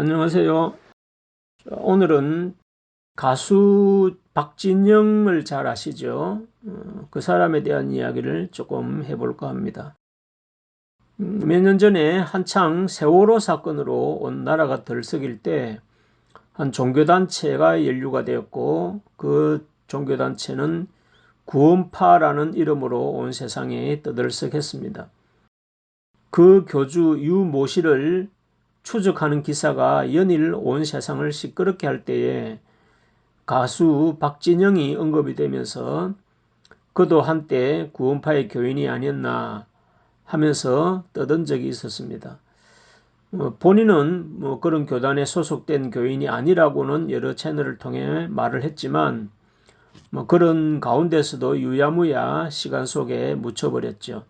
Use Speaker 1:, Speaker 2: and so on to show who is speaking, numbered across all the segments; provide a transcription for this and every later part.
Speaker 1: 안녕하세요. 오늘은 가수 박진영을 잘 아시죠? 그 사람에 대한 이야기를 조금 해볼까 합니다. 몇 년 전에 한창 세월호 사건으로 온 나라가 들썩일 때 한 종교단체가 연루가 되었고, 그 종교단체는 구원파라는 이름으로 온 세상에 떠들썩했습니다. 그 교주 유모 씨를 추적하는 기사가 연일 온 세상을 시끄럽게 할 때에 가수 박진영이 언급이 되면서 그도 한때 구원파의 교인이 아니었나 하면서 떠든 적이 있었습니다. 본인은 그런 교단에 소속된 교인이 아니라고는 여러 채널을 통해 말을 했지만 그런 가운데서도 유야무야 시간 속에 묻혀버렸죠.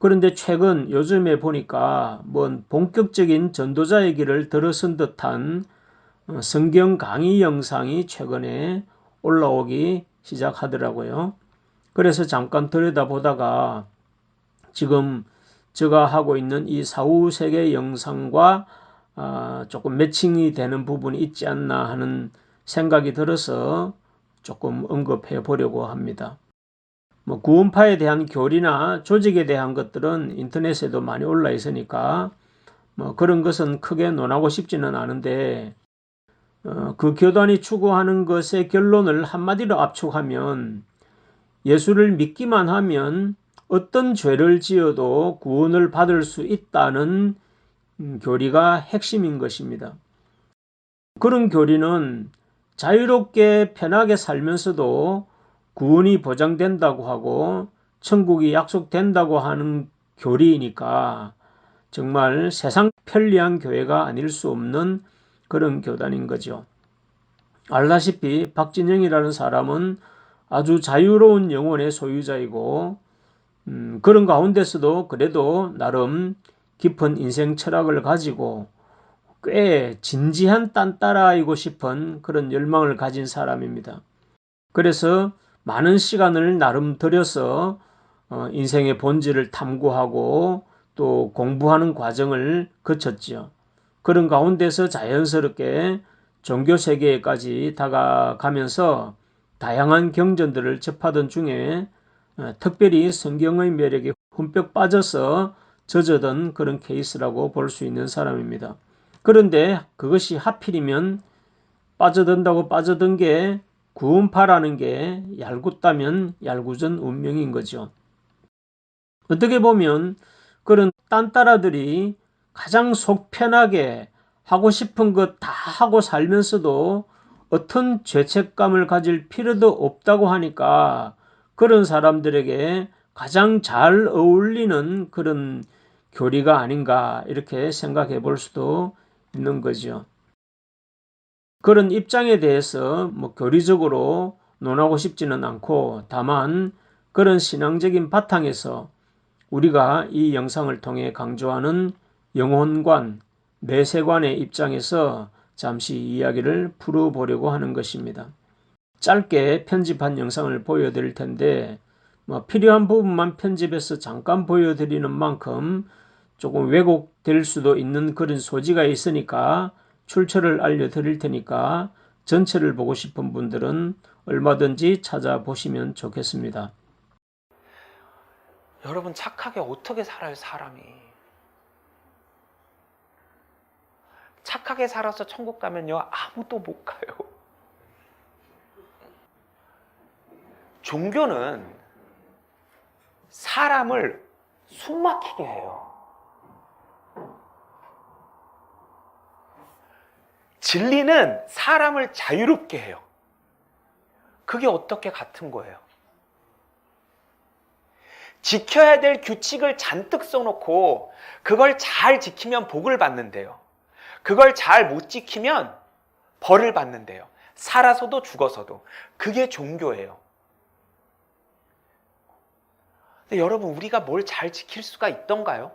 Speaker 1: 그런데 최근 요즘에 보니까 본격적인 전도자의 길을 들어선 듯한 성경 강의 영상이 최근에 올라오기 시작하더라고요. 그래서 잠깐 들여다보다가 지금 제가 하고 있는 이 사후세계 영상과 조금 매칭이 되는 부분이 있지 않나 하는 생각이 들어서 조금 언급해 보려고 합니다. 구원파에 대한 교리나 조직에 대한 것들은 인터넷에도 많이 올라 있으니까 그런 것은 크게 논하고 싶지는 않은데 그 교단이 추구하는 것의 결론을 한마디로 압축하면 예수를 믿기만 하면 어떤 죄를 지어도 구원을 받을 수 있다는 교리가 핵심인 것입니다. 그런 교리는 자유롭게 편하게 살면서도 구원이 보장된다고 하고 천국이 약속된다고 하는 교리이니까 정말 세상 편리한 교회가 아닐 수 없는 그런 교단인 거죠. 알다시피 박진영이라는 사람은 아주 자유로운 영혼의 소유자이고 그런 가운데서도 그래도 나름 깊은 인생 철학을 가지고 꽤 진지한 딴따라이고 싶은 그런 열망을 가진 사람입니다. 그래서 많은 시간을 나름 들여서 인생의 본질을 탐구하고 또 공부하는 과정을 거쳤죠. 그런 가운데서 자연스럽게 종교 세계까지 다가가면서 다양한 경전들을 접하던 중에 특별히 성경의 매력에 흠뻑 빠져서 젖어든 그런 케이스라고 볼 수 있는 사람입니다. 그런데 그것이 하필이면 빠져든다고 빠져든 게 구원파라는 게 얄궂다면 얄궂은 운명인 거죠. 어떻게 보면 그런 딴따라들이 가장 속 편하게 하고 싶은 것 다 하고 살면서도 어떤 죄책감을 가질 필요도 없다고 하니까 그런 사람들에게 가장 잘 어울리는 그런 교리가 아닌가 이렇게 생각해 볼 수도 있는 거죠. 그런 입장에 대해서 교리적으로 논하고 싶지는 않고 다만 그런 신앙적인 바탕에서 우리가 이 영상을 통해 강조하는 영혼관, 내세관의 입장에서 잠시 이야기를 풀어보려고 하는 것입니다. 짧게 편집한 영상을 보여드릴 텐데 필요한 부분만 편집해서 잠깐 보여드리는 만큼 조금 왜곡될 수도 있는 그런 소지가 있으니까 출처를 알려드릴 테니까 전체를 보고 싶은 분들은 얼마든지 찾아보시면 좋겠습니다.
Speaker 2: 여러분, 착하게 어떻게 살아요, 사람이? 착하게 살아서 천국 가면요, 아무도 못 가요. 종교는 사람을 숨막히게 해요. 진리는 사람을 자유롭게 해요. 그게 어떻게 같은 거예요? 지켜야 될 규칙을 잔뜩 써놓고 그걸 잘 지키면 복을 받는데요. 그걸 잘 못 지키면 벌을 받는데요. 살아서도 죽어서도. 그게 종교예요. 근데 여러분, 우리가 뭘 잘 지킬 수가 있던가요?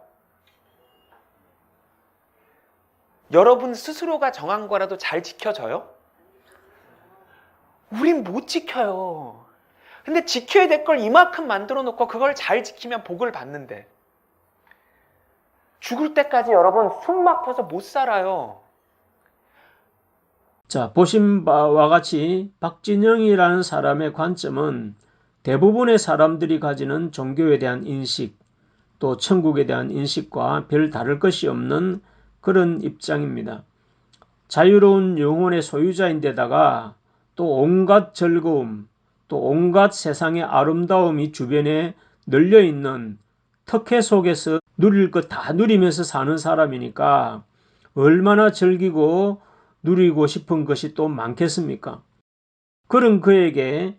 Speaker 2: 여러분 스스로가 정한 거라도 잘 지켜져요? 우린 못 지켜요. 근데 지켜야 될 걸 이만큼 만들어 놓고 그걸 잘 지키면 복을 받는데 죽을 때까지 여러분 숨 막혀서 못 살아요.
Speaker 1: 자, 보신 바와 같이 박진영이라는 사람의 관점은 대부분의 사람들이 가지는 종교에 대한 인식, 또 천국에 대한 인식과 별 다를 것이 없는 그런 입장입니다. 자유로운 영혼의 소유자인데다가 또 온갖 즐거움, 또 온갖 세상의 아름다움이 주변에 널려있는 특혜 속에서 누릴 것 다 누리면서 사는 사람이니까 얼마나 즐기고 누리고 싶은 것이 또 많겠습니까? 그런 그에게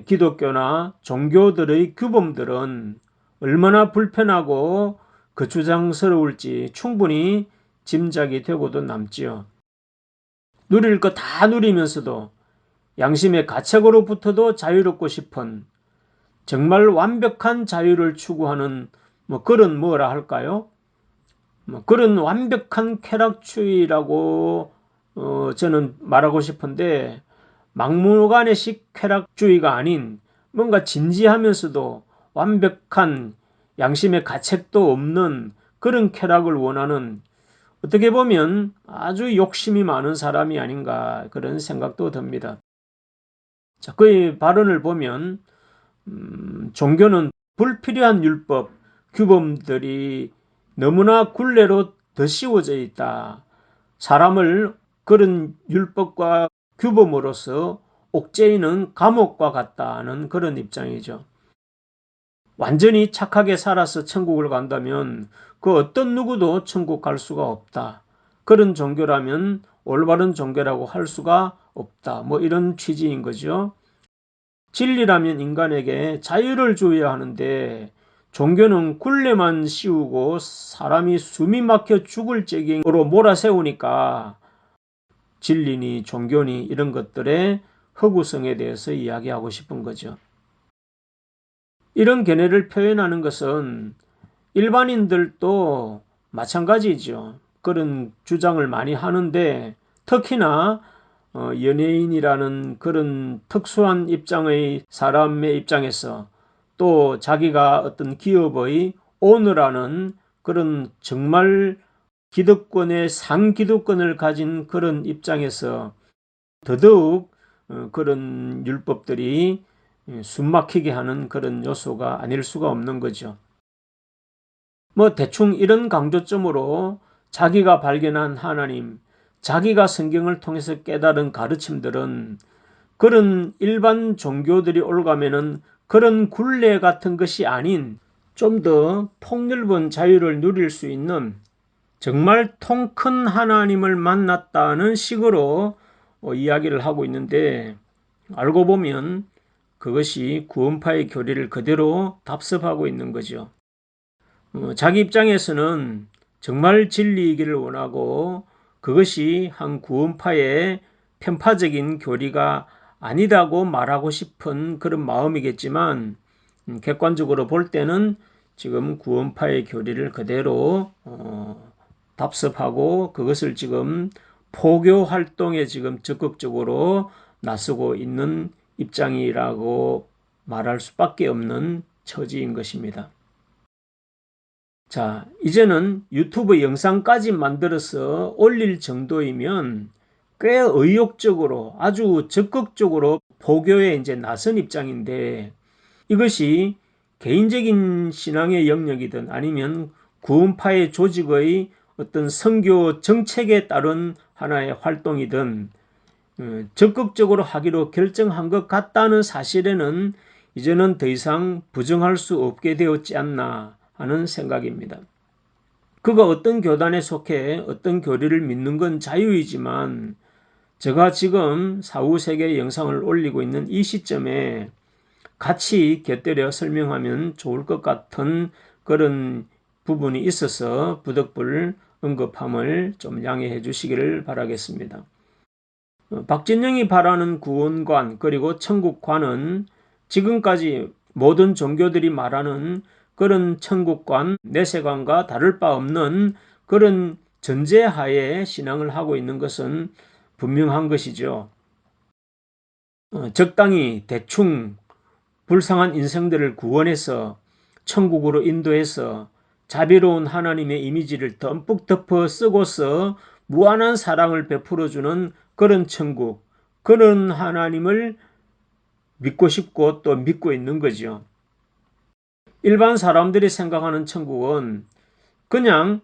Speaker 1: 기독교나 종교들의 규범들은 얼마나 불편하고 거추장스러울지 충분히 짐작이 되고도 남지요. 누릴 것 다 누리면서도 양심의 가책으로부터도 자유롭고 싶은 정말 완벽한 자유를 추구하는 그런 뭐라 할까요? 그런 완벽한 쾌락주의라고 저는 말하고 싶은데 막무가내식 쾌락주의가 아닌 뭔가 진지하면서도 완벽한 양심의 가책도 없는 그런 쾌락을 원하는 어떻게 보면 아주 욕심이 많은 사람이 아닌가 그런 생각도 듭니다. 자, 그의 발언을 보면 종교는 불필요한 율법, 규범들이 너무나 굴레로 더 씌워져 있다. 사람을 그런 율법과 규범으로서 옥죄이는 감옥과 같다는 그런 입장이죠. 완전히 착하게 살아서 천국을 간다면 그 어떤 누구도 천국 갈 수가 없다. 그런 종교라면 올바른 종교라고 할 수가 없다. 이런 취지인 거죠. 진리라면 인간에게 자유를 주어야 하는데 종교는 굴레만 씌우고 사람이 숨이 막혀 죽을 지경으로 몰아세우니까 진리니 종교니 이런 것들의 허구성에 대해서 이야기하고 싶은 거죠. 이런 견해를 표현하는 것은 일반인들도 마찬가지죠. 그런 주장을 많이 하는데 특히나 연예인이라는 그런 특수한 입장의 사람의 입장에서 또 자기가 어떤 기업의 오너라는 그런 정말 기득권의 상기득권을 가진 그런 입장에서 더더욱 그런 율법들이 숨막히게 하는 그런 요소가 아닐 수가 없는 거죠. 대충 이런 강조점으로 자기가 발견한 하나님, 자기가 성경을 통해서 깨달은 가르침들은 그런 일반 종교들이 올가면은 그런 굴레 같은 것이 아닌 좀 더 폭넓은 자유를 누릴 수 있는 정말 통 큰 하나님을 만났다는 식으로 이야기를 하고 있는데 알고 보면 그것이 구원파의 교리를 그대로 답습하고 있는 거죠. 자기 입장에서는 정말 진리이기를 원하고 그것이 한 구원파의 편파적인 교리가 아니라고 말하고 싶은 그런 마음이겠지만 객관적으로 볼 때는 지금 구원파의 교리를 그대로 답습하고 그것을 지금 포교 활동에 지금 적극적으로 나서고 있는 입장이라고 말할 수밖에 없는 처지인 것입니다. 자, 이제는 유튜브 영상까지 만들어서 올릴 정도이면 꽤 의욕적으로 아주 적극적으로 포교에 이제 나선 입장인데 이것이 개인적인 신앙의 영역이든 아니면 구원파의 조직의 어떤 선교 정책에 따른 하나의 활동이든 적극적으로 하기로 결정한 것 같다는 사실에는 이제는 더 이상 부정할 수 없게 되었지 않나 하는 생각입니다. 그가 어떤 교단에 속해 어떤 교리를 믿는 건 자유이지만 제가 지금 사후세계 영상을 올리고 있는 이 시점에 같이 곁들여 설명하면 좋을 것 같은 그런 부분이 있어서 부득불 언급함을 좀 양해해 주시기를 바라겠습니다. 박진영이 바라는 구원관 그리고 천국관은 지금까지 모든 종교들이 말하는 그런 천국관, 내세관과 다를 바 없는 그런 전제하에 신앙을 하고 있는 것은 분명한 것이죠. 적당히 대충 불쌍한 인생들을 구원해서 천국으로 인도해서 자비로운 하나님의 이미지를 듬뿍 덮어 쓰고서 무한한 사랑을 베풀어주는 그런 천국, 그런 하나님을 믿고 싶고 또 믿고 있는 거죠. 일반 사람들이 생각하는 천국은 그냥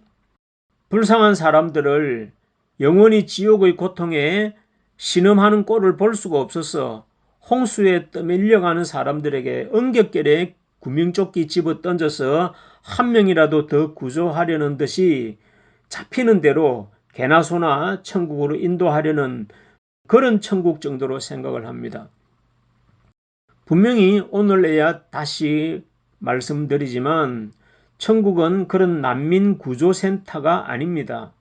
Speaker 1: 불쌍한 사람들을 영원히 지옥의 고통에 신음하는 꼴을 볼 수가 없어서 홍수에 떠밀려가는 사람들에게 엉겹결에 구명조끼 집어 던져서 한 명이라도 더 구조하려는 듯이 잡히는 대로 개나 소나 천국으로 인도하려는 그런 천국 정도로 생각을 합니다. 분명히 오늘에야 다시 말씀드리지만 천국은 그런 난민 구조센터가 아닙니다.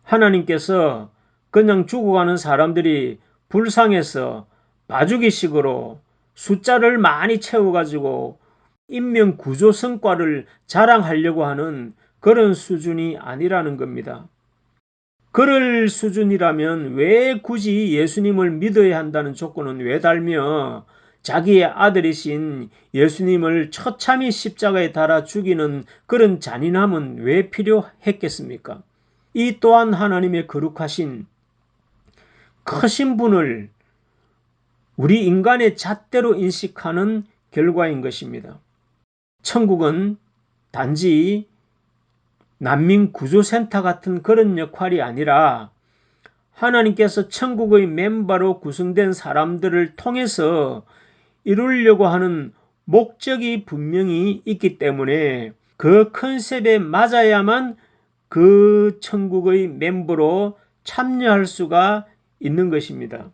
Speaker 1: 하나님께서 그냥 죽어가는 사람들이 불쌍해서 봐주기식으로 숫자를 많이 채워가지고 인명 구조 성과를 자랑하려고 하는 그런 수준이 아니라는 겁니다. 그럴 수준이라면 왜 굳이 예수님을 믿어야 한다는 조건은 왜 달며 자기의 아들이신 예수님을 처참히 십자가에 달아 죽이는 그런 잔인함은 왜 필요했겠습니까? 이 또한 하나님의 거룩하신 크신 분을 우리 인간의 잣대로 인식하는 결과인 것입니다. 천국은 단지 난민 구조센터 같은 그런 역할이 아니라 하나님께서 천국의 멤버로 구성된 사람들을 통해서 이루려고 하는 목적이 분명히 있기 때문에 그 컨셉에 맞아야만 그 천국의 멤버로 참여할 수가 있는 것입니다.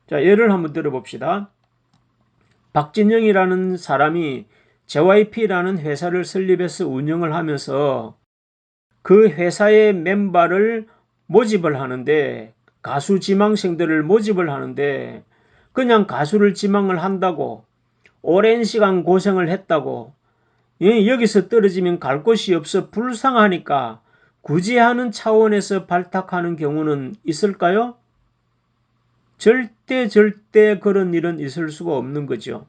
Speaker 1: 자, 예를 한번 들어봅시다. 박진영이라는 사람이 JYP라는 회사를 설립해서 운영을 하면서 그 회사의 멤버를 모집을 하는데 가수 지망생들을 모집을 하는데 그냥 가수를 지망을 한다고 오랜 시간 고생을 했다고 여기서 떨어지면 갈 곳이 없어 불쌍하니까 구제하는 차원에서 발탁하는 경우는 있을까요? 절대 그런 일은 있을 수가 없는 거죠.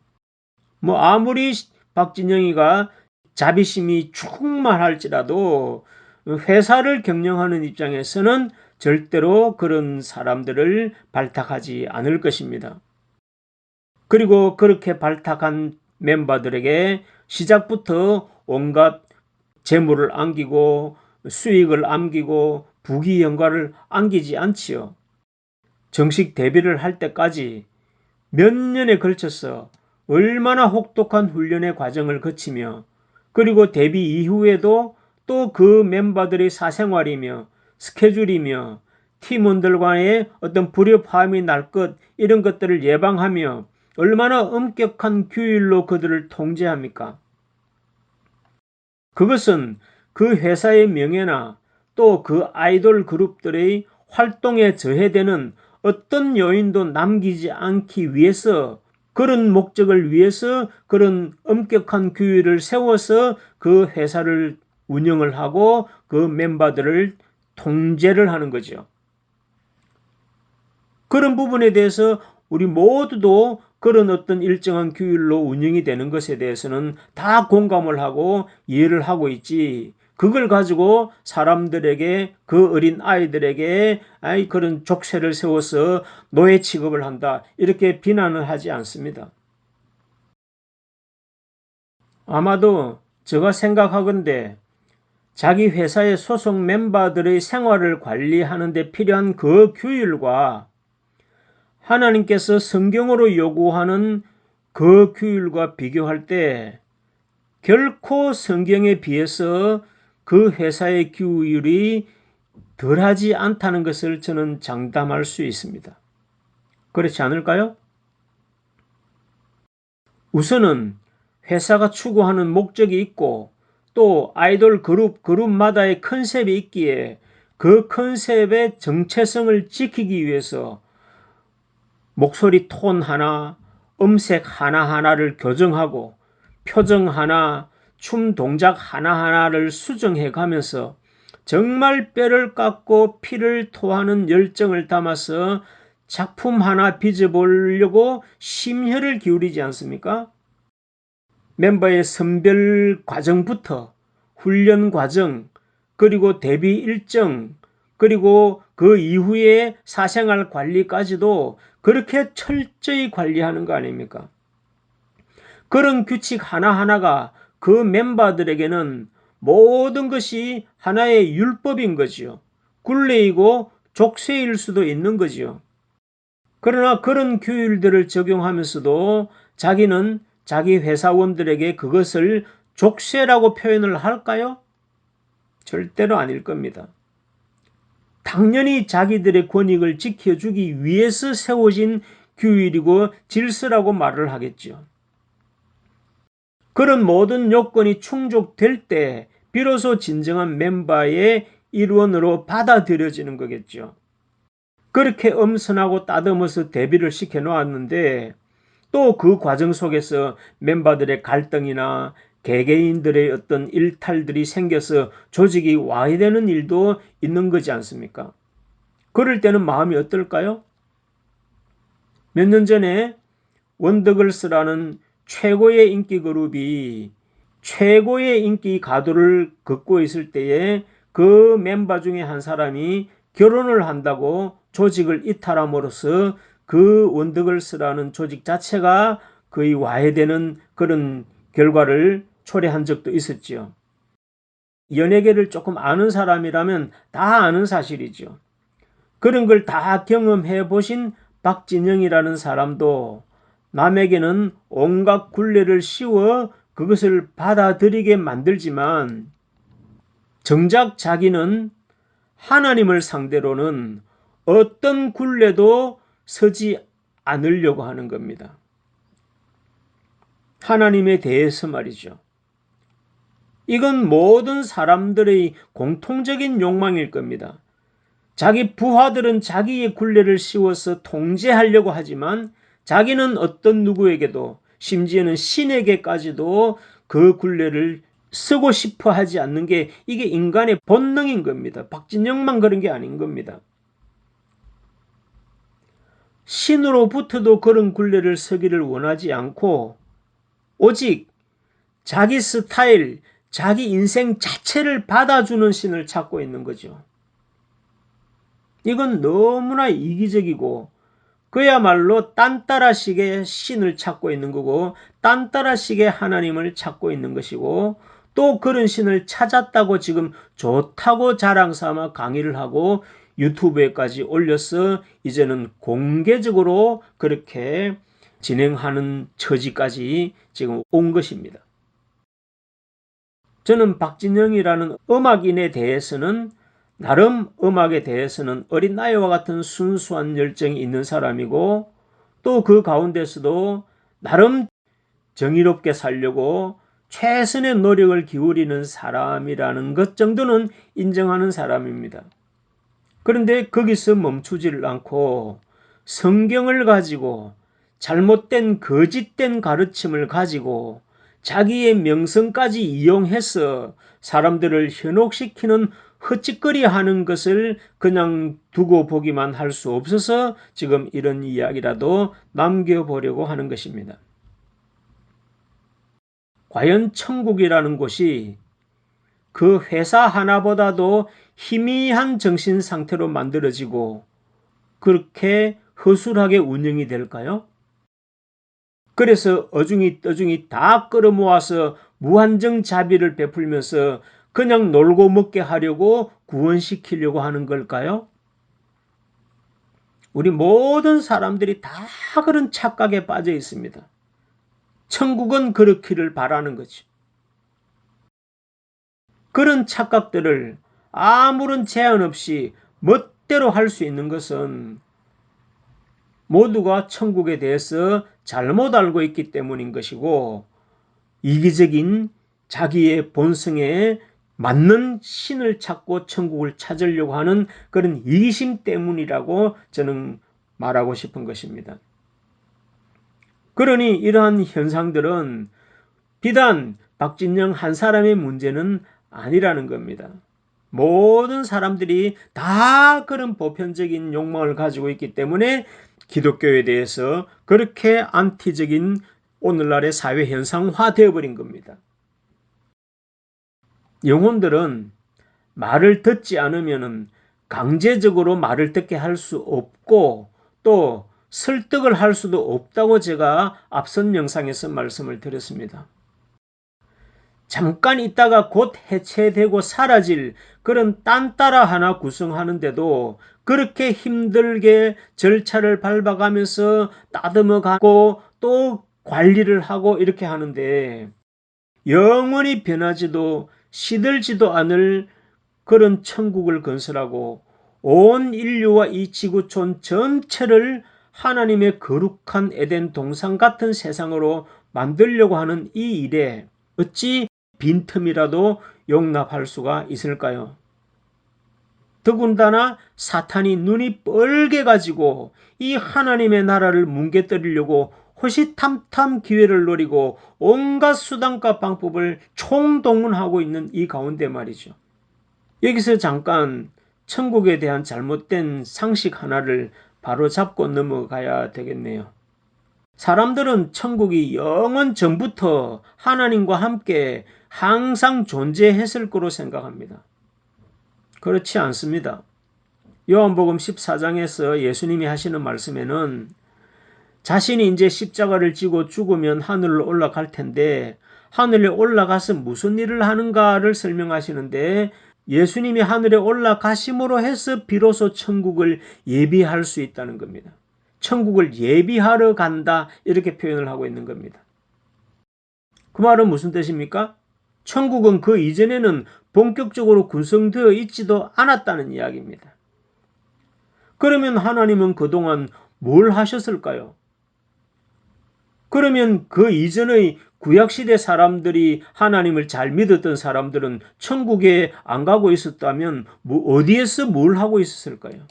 Speaker 1: 뭐 아무리 박진영이가 자비심이 충만할지라도 회사를 경영하는 입장에서는 절대로 그런 사람들을 발탁하지 않을 것입니다. 그리고 그렇게 발탁한 멤버들에게 시작부터 온갖 재물을 안기고 수익을 안기고 부귀 영화를 안기지 않지요. 정식 데뷔를 할 때까지 몇 년에 걸쳐서 얼마나 혹독한 훈련의 과정을 거치며 그리고 데뷔 이후에도 또 그 멤버들의 사생활이며 스케줄이며 팀원들과의 어떤 불협화음이 날 것 이런 것들을 예방하며 얼마나 엄격한 규율로 그들을 통제합니까? 그것은 그 회사의 명예나 또 그 아이돌 그룹들의 활동에 저해되는 어떤 요인도 남기지 않기 위해서 그런 목적을 위해서 그런 엄격한 규율을 세워서 그 회사를 운영을 하고 그 멤버들을 통제를 하는 거죠. 그런 부분에 대해서 우리 모두도 그런 어떤 일정한 규율로 운영이 되는 것에 대해서는 다 공감을 하고 이해를 하고 있지. 그걸 가지고 사람들에게 그 어린 아이들에게 그런 족쇄를 세워서 노예 취급을 한다. 이렇게 비난을 하지 않습니다. 아마도 제가 생각하건대 자기 회사의 소속 멤버들의 생활을 관리하는 데 필요한 그 규율과 하나님께서 성경으로 요구하는 그 규율과 비교할 때 결코 성경에 비해서 그 회사의 규율이 덜하지 않다는 것을 저는 장담할 수 있습니다. 그렇지 않을까요? 우선은 회사가 추구하는 목적이 있고 또 아이돌 그룹마다의 컨셉이 있기에 그 컨셉의 정체성을 지키기 위해서 목소리 톤 하나, 음색 하나하나를 교정하고 표정 하나, 춤 동작 하나하나를 수정해 가면서 정말 뼈를 깎고 피를 토하는 열정을 담아서 작품 하나 빚어보려고 심혈을 기울이지 않습니까? 멤버의 선별 과정부터 훈련 과정, 그리고 데뷔 일정, 그리고 그 이후의 사생활 관리까지도 그렇게 철저히 관리하는 거 아닙니까? 그런 규칙 하나하나가 그 멤버들에게는 모든 것이 하나의 율법인 거지요. 굴레이고 족쇄일 수도 있는 거지요. 그러나 그런 규율들을 적용하면서도 자기는 자기 회사원들에게 그것을 족쇄라고 표현을 할까요? 절대로 아닐 겁니다. 당연히 자기들의 권익을 지켜주기 위해서 세워진 규율이고 질서라고 말을 하겠죠. 그런 모든 요건이 충족될 때 비로소 진정한 멤버의 일원으로 받아들여지는 거겠죠. 그렇게 엄선하고 따듬어서 대비를 시켜 놓았는데 또 그 과정 속에서 멤버들의 갈등이나 개개인들의 어떤 일탈들이 생겨서 조직이 와해되는 일도 있는 거지 않습니까? 그럴 때는 마음이 어떨까요? 몇 년 전에 원더걸스라는 최고의 인기 그룹이 최고의 인기 가도를 걷고 있을 때에 그 멤버 중에 한 사람이 결혼을 한다고 조직을 이탈함으로써 그 원더걸스라는 조직 자체가 거의 와해되는 그런 결과를 초래한 적도 있었죠. 연예계를 조금 아는 사람이라면 다 아는 사실이죠. 그런 걸 다 경험해 보신 박진영이라는 사람도 남에게는 온갖 굴레를 씌워 그것을 받아들이게 만들지만 정작 자기는 하나님을 상대로는 어떤 굴레도 서지 않으려고 하는 겁니다. 하나님에 대해서 말이죠. 이건 모든 사람들의 공통적인 욕망일 겁니다. 자기 부하들은 자기의 굴레를 씌워서 통제하려고 하지만 자기는 어떤 누구에게도 심지어는 신에게까지도 그 굴레를 쓰고 싶어 하지 않는 게 이게 인간의 본능인 겁니다. 박진영만 그런 게 아닌 겁니다. 신으로부터도 그런 굴레를 서기를 원하지 않고 오직 자기 스타일, 자기 인생 자체를 받아주는 신을 찾고 있는 거죠. 이건 너무나 이기적이고 그야말로 딴따라식의 신을 찾고 있는 거고 딴따라식의 하나님을 찾고 있는 것이고 또 그런 신을 찾았다고 지금 좋다고 자랑삼아 강의를 하고 유튜브에까지 올려서 이제는 공개적으로 그렇게 진행하는 처지까지 지금 온 것입니다. 저는 박진영이라는 음악인에 대해서는 나름 음악에 대해서는 어린아이와 같은 순수한 열정이 있는 사람이고 또 그 가운데서도 나름 정의롭게 살려고 최선의 노력을 기울이는 사람이라는 것 정도는 인정하는 사람입니다. 그런데 거기서 멈추지를 않고 성경을 가지고 잘못된 거짓된 가르침을 가지고 자기의 명성까지 이용해서 사람들을 현혹시키는 헛짓거리하는 것을 그냥 두고 보기만 할 수 없어서 지금 이런 이야기라도 남겨보려고 하는 것입니다. 과연 천국이라는 곳이 그 회사 하나보다도 희미한 정신 상태로 만들어지고 그렇게 허술하게 운영이 될까요? 그래서 어중이 떠중이 다 끌어모아서 무한정 자비를 베풀면서 그냥 놀고 먹게 하려고 구원시키려고 하는 걸까요? 우리 모든 사람들이 다 그런 착각에 빠져 있습니다. 천국은 그렇기를 바라는 거죠. 그런 착각들을 아무런 제한 없이 멋대로 할 수 있는 것은 모두가 천국에 대해서 잘못 알고 있기 때문인 것이고 이기적인 자기의 본성에 맞는 신을 찾고 천국을 찾으려고 하는 그런 이기심 때문이라고 저는 말하고 싶은 것입니다. 그러니 이러한 현상들은 비단 박진영 한 사람의 문제는 아니라는 겁니다. 모든 사람들이 다 그런 보편적인 욕망을 가지고 있기 때문에 기독교에 대해서 그렇게 안티적인 오늘날의 사회 현상화 되어버린 겁니다. 영혼들은 말을 듣지 않으면 강제적으로 말을 듣게 할 수 없고 또 설득을 할 수도 없다고 제가 앞선 영상에서 말씀을 드렸습니다. 잠깐 있다가 곧 해체되고 사라질 그런 딴따라 하나 구성하는데도 그렇게 힘들게 절차를 밟아가면서 따듬어가고 또 관리를 하고 이렇게 하는데 영원히 변하지도 시들지도 않을 그런 천국을 건설하고 온 인류와 이 지구촌 전체를 하나님의 거룩한 에덴 동산 같은 세상으로 만들려고 하는 이 일에 어찌 빈틈이라도 용납할 수가 있을까요? 더군다나 사탄이 눈이 뻘게 가지고 이 하나님의 나라를 뭉개뜨리려고 호시탐탐 기회를 노리고 온갖 수단과 방법을 총동원하고 있는 이 가운데 말이죠. 여기서 잠깐 천국에 대한 잘못된 상식 하나를 바로 잡고 넘어가야 되겠네요. 사람들은 천국이 영원 전부터 하나님과 함께 항상 존재했을 거로 생각합니다. 그렇지 않습니다. 요한복음 14장에서 예수님이 하시는 말씀에는 자신이 이제 십자가를 지고 죽으면 하늘로 올라갈 텐데 하늘에 올라가서 무슨 일을 하는가를 설명하시는데 예수님이 하늘에 올라가심으로 해서 비로소 천국을 예비할 수 있다는 겁니다. 천국을 예비하러 간다 이렇게 표현을 하고 있는 겁니다. 그 말은 무슨 뜻입니까? 천국은 그 이전에는 본격적으로 구성되어 있지도 않았다는 이야기입니다. 그러면 하나님은 그동안 뭘 하셨을까요? 그러면 그 이전의 구약시대 사람들이 하나님을 잘 믿었던 사람들은 천국에 안 가고 있었다면 어디에서 뭘 하고 있었을까요?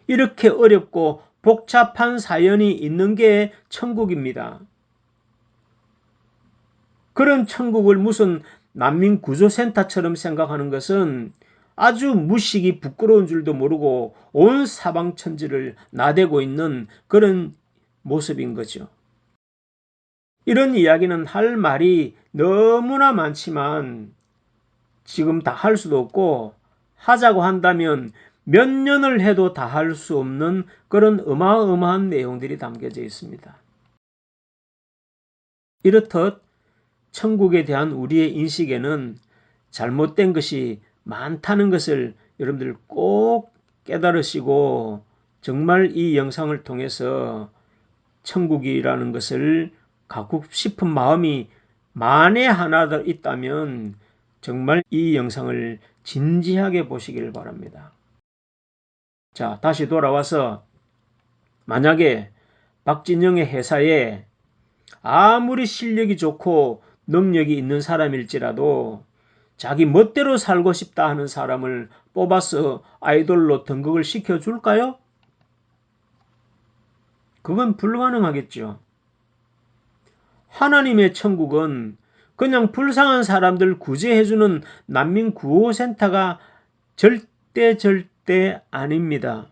Speaker 1: 이렇게 어렵고 복잡한 사연이 있는 게 천국입니다. 그런 천국을 무슨 난민구조센터처럼 생각하는 것은 아주 무식이 부끄러운 줄도 모르고 온 사방천지를 나대고 있는 그런 모습인 거죠. 이런 이야기는 할 말이 너무나 많지만 지금 다 할 수도 없고 하자고 한다면 몇 년을 해도 다 할 수 없는 그런 어마어마한 내용들이 담겨져 있습니다. 이렇듯 천국에 대한 우리의 인식에는 잘못된 것이 많다는 것을 여러분들 꼭 깨달으시고 정말 이 영상을 통해서 천국이라는 것을 갖고 싶은 마음이 만에 하나 있다면 정말 이 영상을 진지하게 보시길 바랍니다. 자, 다시 돌아와서 만약에 박진영의 회사에 아무리 실력이 좋고 능력이 있는 사람일지라도 자기 멋대로 살고 싶다 하는 사람을 뽑아서 아이돌로 등극을 시켜줄까요? 그건 불가능하겠죠. 하나님의 천국은 그냥 불쌍한 사람들 구제해주는 난민구호센터가 절대 아닙니다.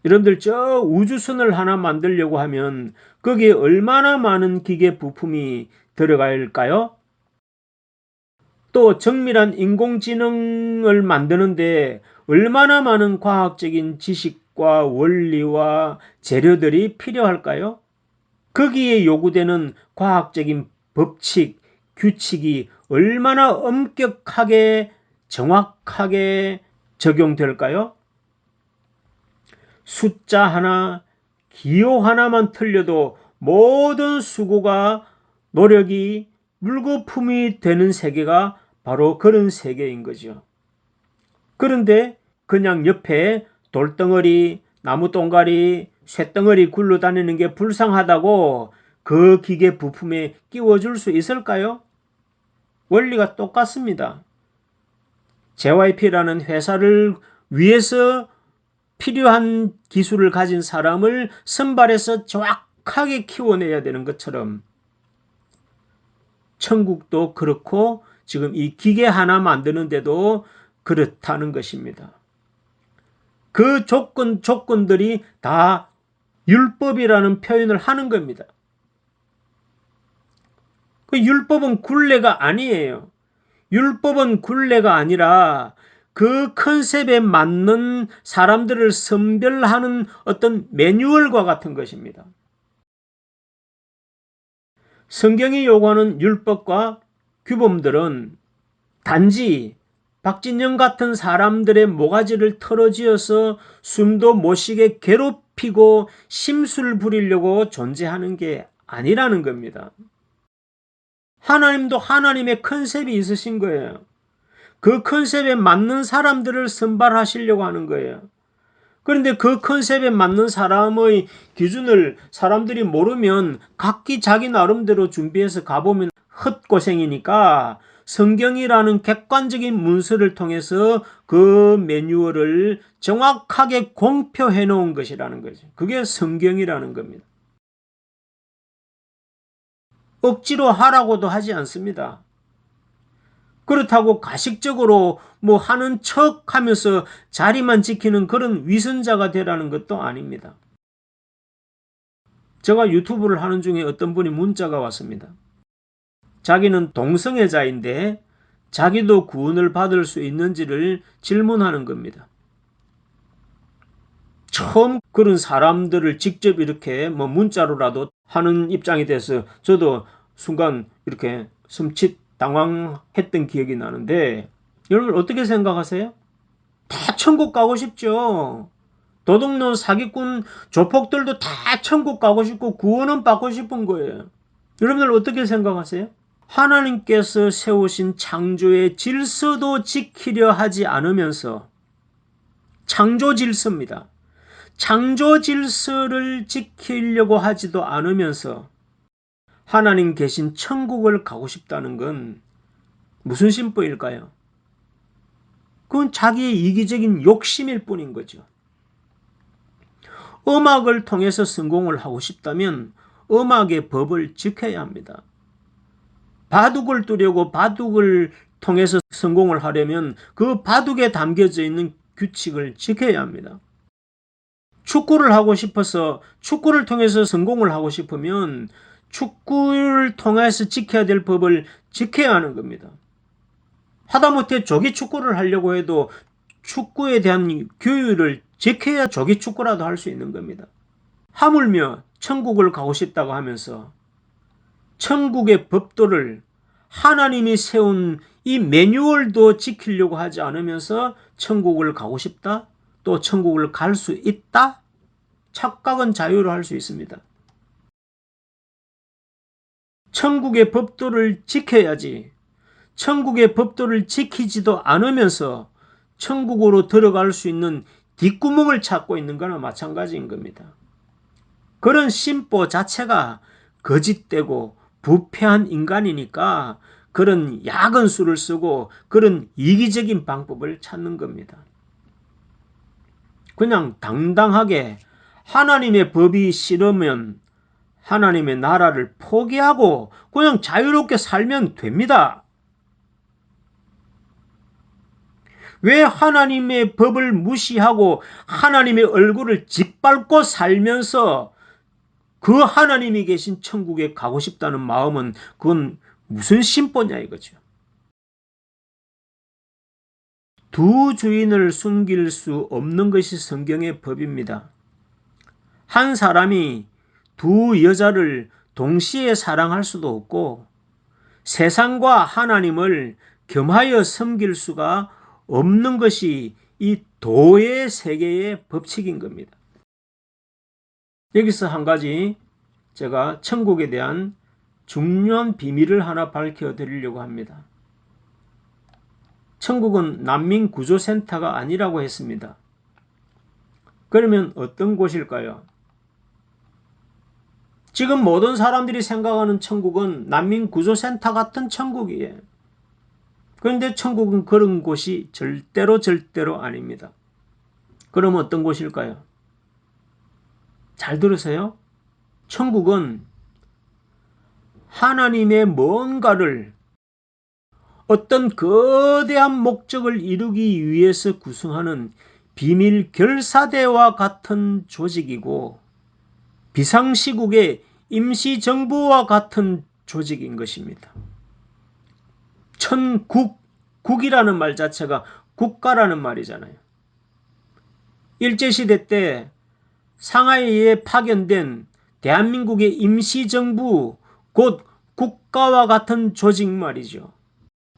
Speaker 1: 여러분들 저 우주선을 하나 만들려고 하면 거기에 얼마나 많은 기계 부품이 들어갈까요? 또 정밀한 인공지능을 만드는데 얼마나 많은 과학적인 지식과 원리와 재료들이 필요할까요? 거기에 요구되는 과학적인 법칙, 규칙이 얼마나 엄격하게 정확하게 적용될까요? 숫자 하나, 기호 하나만 틀려도 모든 수고가 노력이 물거품이 되는 세계가 바로 그런 세계인 거죠. 그런데 그냥 옆에 돌덩어리, 나무 동가리, 쇳덩어리 굴러다니는 게 불쌍하다고 그 기계 부품에 끼워줄 수 있을까요? 원리가 똑같습니다. JYP라는 회사를 위해서 필요한 기술을 가진 사람을 선발해서 정확하게 키워내야 되는 것처럼 천국도 그렇고 지금 이 기계 하나 만드는데도 그렇다는 것입니다. 그 조건들이 다 율법이라는 표현을 하는 겁니다. 그 율법은 굴레가 아니에요. 율법은 굴레가 아니라 그 컨셉에 맞는 사람들을 선별하는 어떤 매뉴얼과 같은 것입니다. 성경이 요구하는 율법과 규범들은 단지 박진영 같은 사람들의 모가지를 털어쥐어서 숨도 못 쉬게 괴롭히고 심술 부리려고 존재하는 게 아니라는 겁니다. 하나님도 하나님의 컨셉이 있으신 거예요. 그 컨셉에 맞는 사람들을 선발하시려고 하는 거예요. 그런데 그 컨셉에 맞는 사람의 기준을 사람들이 모르면 각기 자기 나름대로 준비해서 가보면 헛고생이니까 성경이라는 객관적인 문서를 통해서 그 매뉴얼을 정확하게 공표해 놓은 것이라는 거죠. 그게 성경이라는 겁니다. 억지로 하라고도 하지 않습니다. 그렇다고 가식적으로 뭐 하는 척 하면서 자리만 지키는 그런 위선자가 되라는 것도 아닙니다. 제가 유튜브를 하는 중에 어떤 분이 문자가 왔습니다. 자기는 동성애자인데 자기도 구원을 받을 수 있는지를 질문하는 겁니다. 처음 그런 사람들을 직접 이렇게 뭐 문자로라도 하는 입장이 돼서 저도 순간 이렇게 숨칫 당황했던 기억이 나는데, 여러분 어떻게 생각하세요? 다 천국 가고 싶죠. 도둑놈 사기꾼 조폭들도 다 천국 가고 싶고 구원은 받고 싶은 거예요. 여러분들 어떻게 생각하세요? 하나님께서 세우신 창조의 질서도 지키려 하지 않으면서, 창조 질서입니다. 창조 질서를 지키려고 하지도 않으면서 하나님 계신 천국을 가고 싶다는 건 무슨 심보일까요? 그건 자기의 이기적인 욕심일 뿐인 거죠. 음악을 통해서 성공을 하고 싶다면 음악의 법을 지켜야 합니다. 바둑을 두려고 바둑을 통해서 성공을 하려면 그 바둑에 담겨져 있는 규칙을 지켜야 합니다. 축구를 하고 싶어서 축구를 통해서 성공을 하고 싶으면 축구를 통해서 지켜야 될 법을 지켜야 하는 겁니다. 하다못해 조기 축구를 하려고 해도 축구에 대한 규율을 지켜야 조기 축구라도 할 수 있는 겁니다. 하물며 천국을 가고 싶다고 하면서 천국의 법도를 하나님이 세운 이 매뉴얼도 지키려고 하지 않으면서 천국을 가고 싶다? 또 천국을 갈 수 있다? 착각은 자유로 할 수 있습니다. 천국의 법도를 지켜야지, 천국의 법도를 지키지도 않으면서 천국으로 들어갈 수 있는 뒷구멍을 찾고 있는 거나 마찬가지인 겁니다. 그런 심보 자체가 거짓되고 부패한 인간이니까 그런 야근 수를 쓰고 그런 이기적인 방법을 찾는 겁니다. 그냥 당당하게 하나님의 법이 싫으면 하나님의 나라를 포기하고 그냥 자유롭게 살면 됩니다. 왜 하나님의 법을 무시하고 하나님의 얼굴을 짓밟고 살면서 그 하나님이 계신 천국에 가고 싶다는 마음은 그건 무슨 심보냐 이거죠. 두 주인을 숨길 수 없는 것이 성경의 법입니다. 한 사람이 두 여자를 동시에 사랑할 수도 없고 세상과 하나님을 겸하여 섬길 수가 없는 것이 이 도의 세계의 법칙인 겁니다. 여기서 한 가지 제가 천국에 대한 중요한 비밀을 하나 밝혀드리려고 합니다. 천국은 난민구조센터가 아니라고 했습니다. 그러면 어떤 곳일까요? 지금 모든 사람들이 생각하는 천국은 난민구조센터 같은 천국이에요. 그런데 천국은 그런 곳이 절대로 아닙니다. 그럼 어떤 곳일까요? 잘 들으세요. 천국은 하나님의 뭔가를 어떤 거대한 목적을 이루기 위해서 구성하는 비밀 결사대와 같은 조직이고 비상시국의 임시정부와 같은 조직인 것입니다. 국이라는 말 자체가 국가라는 말이잖아요. 일제시대 때 상하이에 파견된 대한민국의 임시정부, 곧 국가와 같은 조직 말이죠.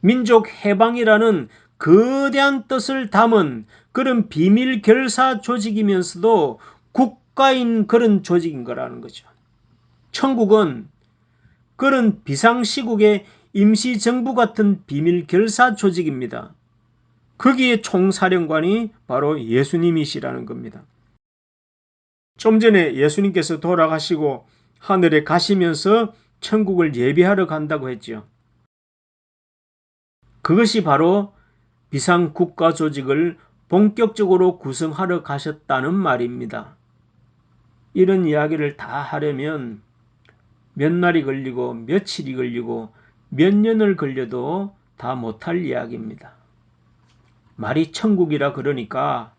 Speaker 1: 민족 해방이라는 거대한 뜻을 담은 그런 비밀 결사 조직이면서도 국가인 그런 조직인 거라는 거죠. 천국은 그런 비상시국의 임시정부 같은 비밀 결사 조직입니다. 거기에 총사령관이 바로 예수님이시라는 겁니다. 좀 전에 예수님께서 돌아가시고 하늘에 가시면서 천국을 예비하러 간다고 했죠. 그것이 바로 비상국가 조직을 본격적으로 구성하러 가셨다는 말입니다. 이런 이야기를 다 하려면 몇 날이 걸리고 며칠이 걸리고 몇 년을 걸려도 다 못할 이야기입니다. 말이 천국이라 그러니까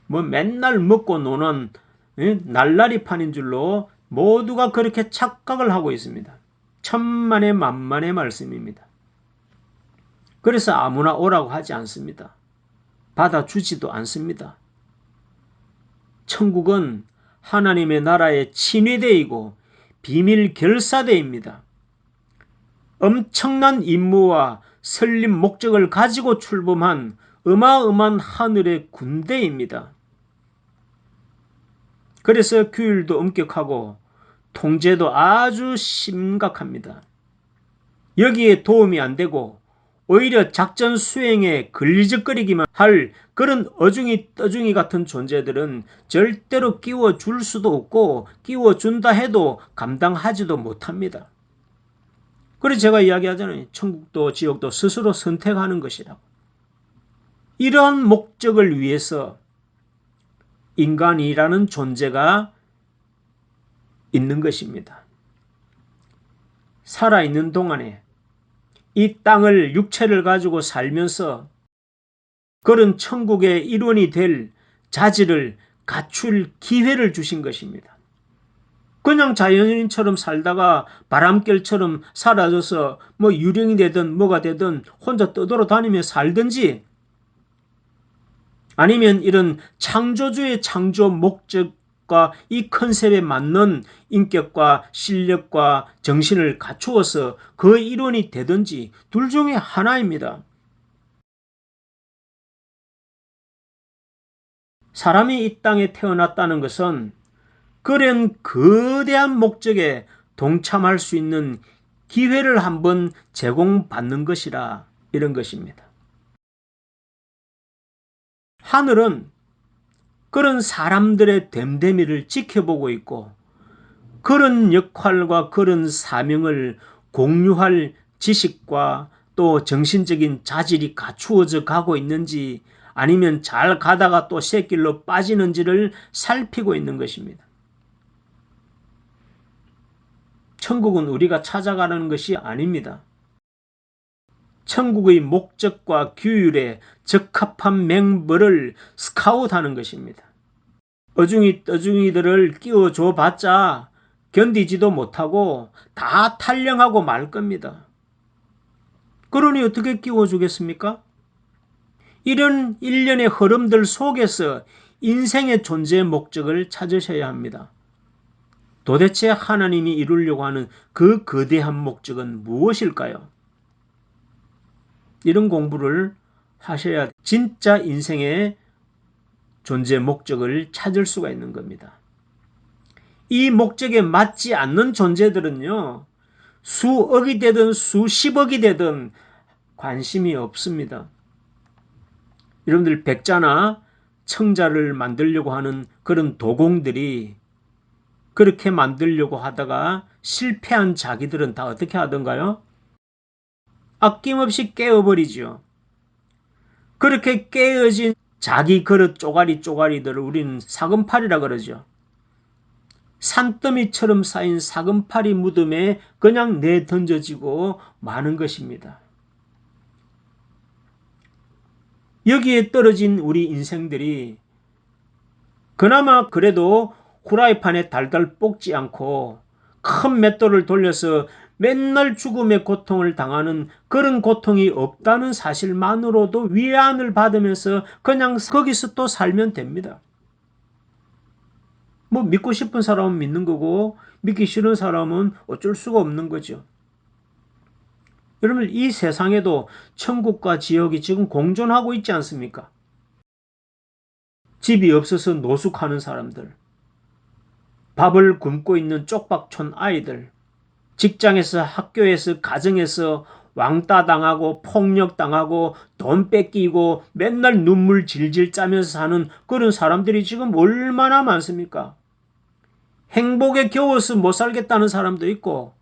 Speaker 1: 뭐 맨날 먹고 노는 날라리판인 줄로 모두가 그렇게 착각을 하고 있습니다. 천만의 만만의 말씀입니다. 그래서 아무나 오라고 하지 않습니다. 받아주지도 않습니다. 천국은 하나님의 나라의 친위대이고 비밀 결사대입니다. 엄청난 임무와 설립 목적을 가지고 출범한 어마어마한 하늘의 군대입니다. 그래서 규율도 엄격하고 통제도 아주 심각합니다. 여기에 도움이 안 되고 오히려 작전 수행에 걸리적거리기만 할 그런 어중이 떠중이 같은 존재들은 절대로 끼워줄 수도 없고 끼워준다 해도 감당하지도 못합니다. 그래서 제가 이야기하잖아요. 천국도 지옥도 스스로 선택하는 것이라고. 이러한 목적을 위해서 인간이라는 존재가 있는 것입니다. 살아있는 동안에 이 땅을 육체를 가지고 살면서 그런 천국의 일원이 될 자질을 갖출 기회를 주신 것입니다. 그냥 자연인처럼 살다가 바람결처럼 사라져서 뭐 유령이 되든 뭐가 되든 혼자 떠돌아다니며 살든지 아니면 이런 창조주의 창조 목적과 이 컨셉에 맞는 인격과 실력과 정신을 갖추어서 그 일원이 되든지 둘 중에 하나입니다. 사람이 이 땅에 태어났다는 것은 그런 거대한 목적에 동참할 수 있는 기회를 한번 제공받는 것이라 이런 것입니다. 하늘은 그런 사람들의 됨됨이를 지켜보고 있고 그런 역할과 그런 사명을 공유할 지식과 또 정신적인 자질이 갖추어져 가고 있는지 아니면 잘 가다가 또 샛길로 빠지는지를 살피고 있는 것입니다. 천국은 우리가 찾아가는 것이 아닙니다. 천국의 목적과 규율에 적합한 멤버를 스카웃하는 것입니다. 어중이 떠중이들을 끼워줘 봤자 견디지도 못하고 다 탈령하고 말 겁니다. 그러니 어떻게 끼워주겠습니까? 이런 일련의 흐름들 속에서 인생의 존재의 목적을 찾으셔야 합니다. 도대체 하나님이 이루려고 하는 그 거대한 목적은 무엇일까요? 이런 공부를 하셔야 진짜 인생의 존재 목적을 찾을 수가 있는 겁니다. 이 목적에 맞지 않는 존재들은요, 수억이 되든 수십억이 되든 관심이 없습니다. 여러분들 백자나 청자를 만들려고 하는 그런 도공들이 그렇게 만들려고 하다가 실패한 자기들은 다 어떻게 하던가요? 아낌없이 깨어버리죠. 그렇게 깨어진 자기 그릇 쪼가리들을 우리는 사금팔이라 그러죠. 산더미처럼 쌓인 사금팔이 무덤에 그냥 내던져지고 마는 것입니다. 여기에 떨어진 우리 인생들이 그나마 그래도 후라이팬에 달달 볶지 않고 큰 맷돌을 돌려서 맨날 죽음의 고통을 당하는 그런 고통이 없다는 사실만으로도 위안을 받으면서 그냥 거기서 또 살면 됩니다. 뭐 믿고 싶은 사람은 믿는 거고 믿기 싫은 사람은 어쩔 수가 없는 거죠. 여러분, 이 세상에도 천국과 지옥이 지금 공존하고 있지 않습니까? 집이 없어서 노숙하는 사람들, 밥을 굶고 있는 쪽박촌 아이들, 직장에서, 학교에서, 가정에서 왕따 당하고 폭력당하고 돈 뺏기고 맨날 눈물 질질 짜면서 사는 그런 사람들이 지금 얼마나 많습니까? 행복에 겨워서 못 살겠다는 사람도 있고,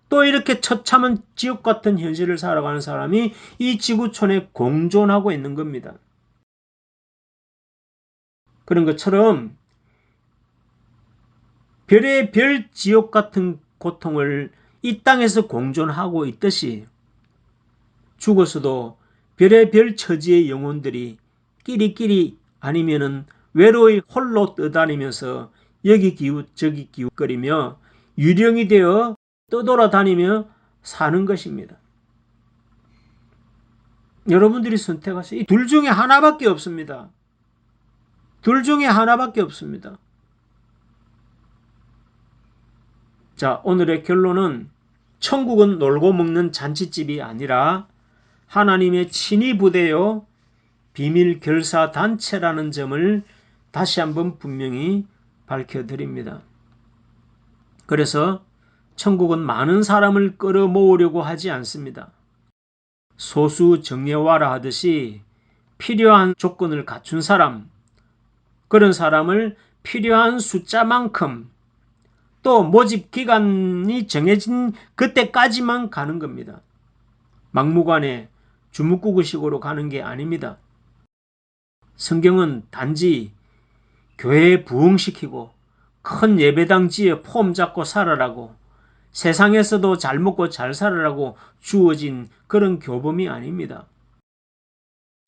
Speaker 1: 또 이렇게 처참한 지옥 같은 현실을 살아가는 사람이 이 지구촌에 공존하고 있는 겁니다. 그런 것처럼 별의 별 지옥 같은 고통을 이 땅에서 공존하고 있듯이 죽어서도 별의 별 처지의 영혼들이 끼리끼리 아니면은 외로이 홀로 떠다니면서 여기 기웃 저기 기웃거리며 유령이 되어 떠돌아다니며 사는 것입니다. 여러분들이 선택하세요. 이 둘 중에 하나밖에 없습니다. 둘 중에 하나밖에 없습니다. 자, 오늘의 결론은 천국은 놀고 먹는 잔치집이 아니라 하나님의 친히 부대요 비밀 결사 단체라는 점을 다시 한번 분명히 밝혀드립니다. 그래서 천국은 많은 사람을 끌어모으려고 하지 않습니다. 소수 정예화라 하듯이 필요한 조건을 갖춘 사람, 그런 사람을 필요한 숫자만큼 또 모집 기간이 정해진 그때까지만 가는 겁니다. 막무가내 주먹구구식으로 가는 게 아닙니다. 성경은 단지 교회에 부흥시키고 큰 예배당 지에 폼 잡고 살아라고, 세상에서도 잘 먹고 잘 살아라고 주어진 그런 교범이 아닙니다.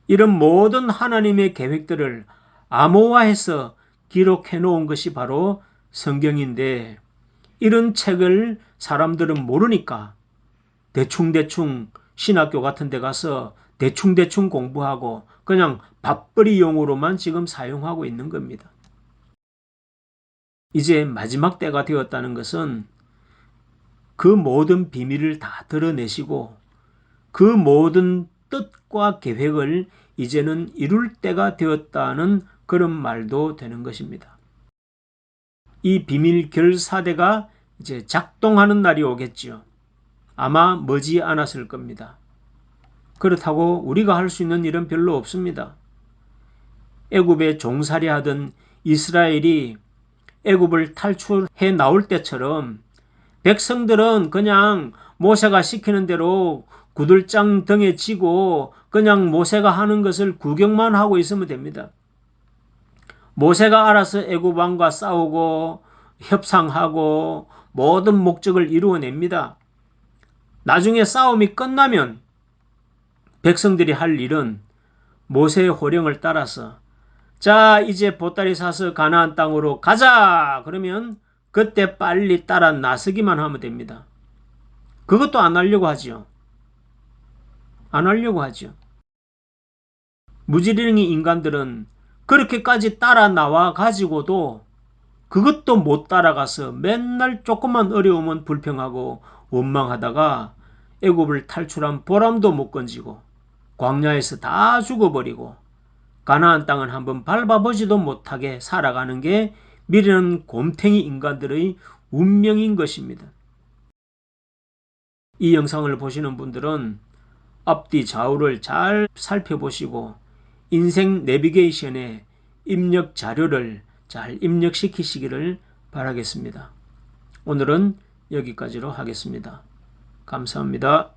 Speaker 1: 이런 모든 하나님의 계획들을 암호화해서 기록해 놓은 것이 바로 성경인데, 이런 책을 사람들은 모르니까 대충대충 신학교 같은 데 가서 대충대충 공부하고 그냥 밥벌이용으로만 지금 사용하고 있는 겁니다. 이제 마지막 때가 되었다는 것은 그 모든 비밀을 다 드러내시고 그 모든 뜻과 계획을 이제는 이룰 때가 되었다는 그런 말도 되는 것입니다. 이 비밀 결사대가 이제 작동하는 날이 오겠지요. 아마 머지 않았을 겁니다. 그렇다고 우리가 할 수 있는 일은 별로 없습니다. 애굽에 종살이하던 이스라엘이 애굽을 탈출해 나올 때처럼 백성들은 그냥 모세가 시키는 대로 구들장 등에 지고 그냥 모세가 하는 것을 구경만 하고 있으면 됩니다. 모세가 알아서 애굽 왕과 싸우고 협상하고 모든 목적을 이루어냅니다. 나중에 싸움이 끝나면 백성들이 할 일은 모세의 호령을 따라서 자, 이제 보따리 사서 가나안 땅으로 가자! 그러면 그때 빨리 따라 나서기만 하면 됩니다. 그것도 안 하려고 하죠. 안 하려고 하죠. 무지랭이 인간들은 그렇게까지 따라 나와 가지고도 그것도 못 따라가서 맨날 조금만 어려우면 불평하고 원망하다가 애굽을 탈출한 보람도 못 건지고 광야에서 다 죽어버리고 가나안 땅은 한번 밟아보지도 못하게 살아가는 게 미련한 곰탱이 인간들의 운명인 것입니다. 이 영상을 보시는 분들은 앞뒤 좌우를 잘 살펴보시고 인생 내비게이션에 입력 자료를 잘 입력시키시기를 바라겠습니다. 오늘은 여기까지로 하겠습니다. 감사합니다.